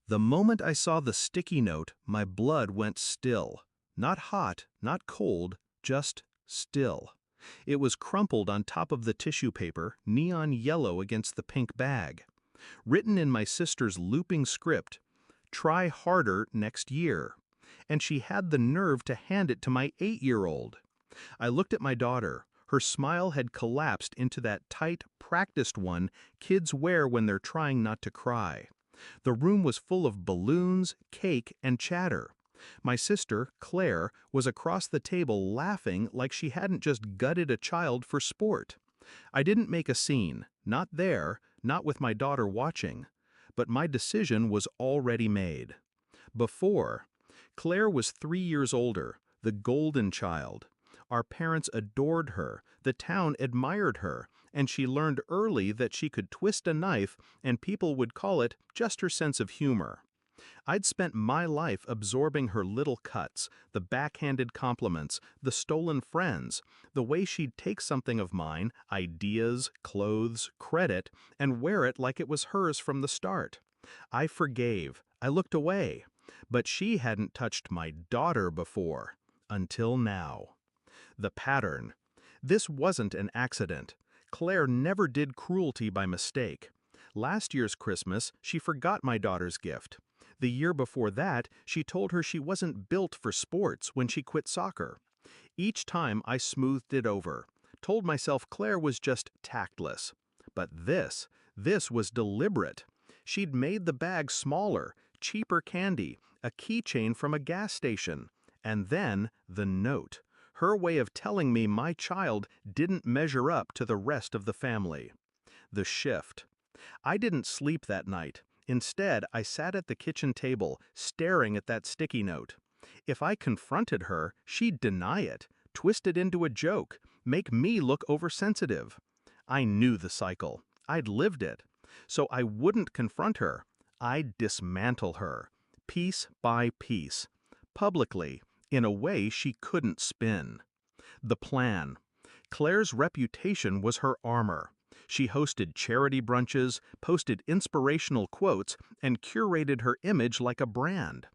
The moment I saw the sticky note, my blood went still. Not hot, not cold, just still. It was crumpled on top of the tissue paper, neon yellow against the pink bag. Written in my sister's looping script, "Try harder next year." And she had the nerve to hand it to my 8-year-old. I looked at my daughter. Her smile had collapsed into that tight, practiced one kids wear when they're trying not to cry. The room was full of balloons, cake, and chatter. My sister, Claire, was across the table laughing like she hadn't just gutted a child for sport. I didn't make a scene, not there, not with my daughter watching. But my decision was already made. Before, Claire was 3 years older, the golden child. Our parents adored her, the town admired her, and she learned early that she could twist a knife and people would call it just her sense of humor. I'd spent my life absorbing her little cuts, the backhanded compliments, the stolen friends, the way she'd take something of mine, ideas, clothes, credit, and wear it like it was hers from the start. I forgave, I looked away, but she hadn't touched my daughter before, until now. The pattern. This wasn't an accident. Claire never did cruelty by mistake. Last year's Christmas, she forgot my daughter's gift. The year before that, she told her she wasn't built for sports when she quit soccer. Each time I smoothed it over, told myself Claire was just tactless. But this was deliberate. She'd made the bag smaller, cheaper candy, a keychain from a gas station. And then the note. Her way of telling me my child didn't measure up to the rest of the family. The shift. I didn't sleep that night. Instead, I sat at the kitchen table, staring at that sticky note. If I confronted her, she'd deny it, twist it into a joke, make me look oversensitive. I knew the cycle. I'd lived it. So I wouldn't confront her. I'd dismantle her, piece by piece, publicly, in a way she couldn't spin. The plan. Claire's reputation was her armor. She hosted charity brunches, posted inspirational quotes, and curated her image like a brand.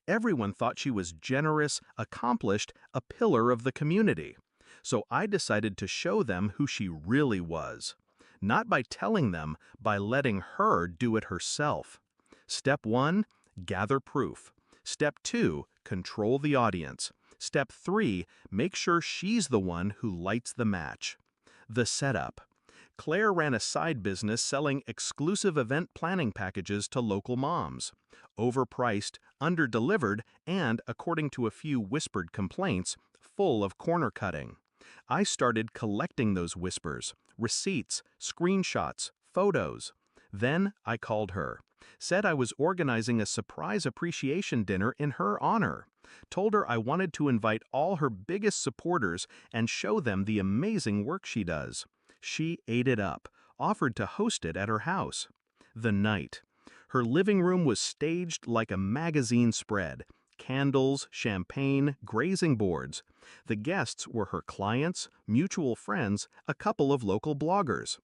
Everyone thought she was generous, accomplished, a pillar of the community. So I decided to show them who she really was. Not by telling them, by letting her do it herself. Step 1, gather proof. Step 2, control the audience. Step 3, make sure she's the one who lights the match. The setup. Claire ran a side business selling exclusive event planning packages to local moms. Overpriced, under-delivered, and, according to a few whispered complaints, full of corner cutting. I started collecting those whispers, receipts, screenshots, photos. Then I called her. Said I was organizing a surprise appreciation dinner in her honor. Told her I wanted to invite all her biggest supporters and show them the amazing work she does. She ate it up, offered to host it at her house. The night. Her living room was staged like a magazine spread. Candles, champagne, grazing boards. The guests were her clients, mutual friends, a couple of local bloggers.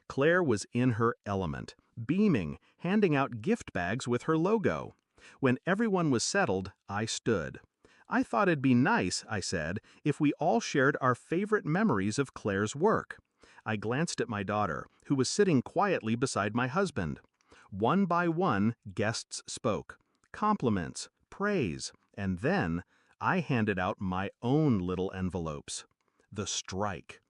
Claire was in her element, beaming, handing out gift bags with her logo. When everyone was settled, I stood. I thought it'd be nice, I said, if we all shared our favorite memories of Claire's work. I glanced at my daughter, who was sitting quietly beside my husband. One by one, guests spoke. Compliments, praise, and then I handed out my own little envelopes. The strike.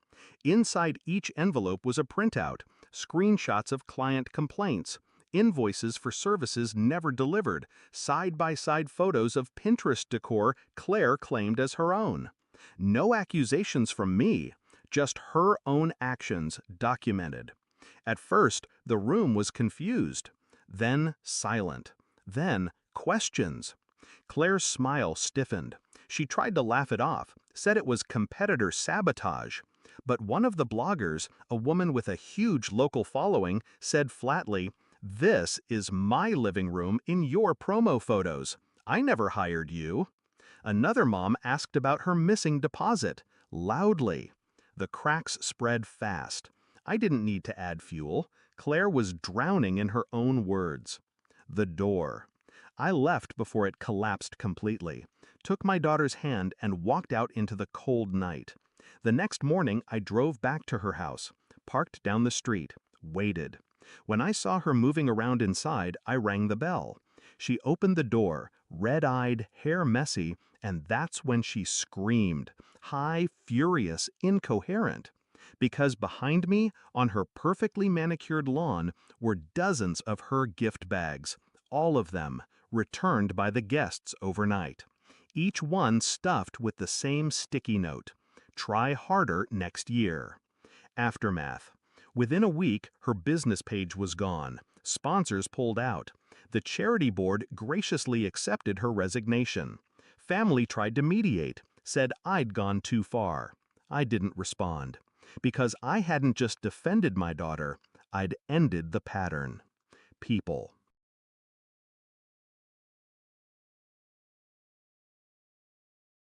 Inside each envelope was a printout, screenshots of client complaints, invoices for services never delivered, side-by-side photos of Pinterest decor Claire claimed as her own. No accusations from me, just her own actions documented. At first, the room was confused, then silent, then questions. Claire's smile stiffened. She tried to laugh it off, said it was competitor sabotage. But one of the bloggers, a woman with a huge local following, said flatly, "This is my living room in your promo photos. I never hired you." Another mom asked about her missing deposit, loudly. The cracks spread fast. I didn't need to add fuel. Claire was drowning in her own words. The door. I left before it collapsed completely, took my daughter's hand and walked out into the cold night. The next morning, I drove back to her house, parked down the street, waited. When I saw her moving around inside, I rang the bell. She opened the door, red-eyed, hair messy, and that's when she screamed, high, furious, incoherent. Because behind me, on her perfectly manicured lawn, were dozens of her gift bags, all of them returned by the guests overnight. Each one stuffed with the same sticky note: try harder next year. Aftermath. Within a week, her business page was gone. Sponsors pulled out. The charity board graciously accepted her resignation. Family tried to mediate, said I'd gone too far. I didn't respond. Because I hadn't just defended my daughter, I'd ended the pattern. People.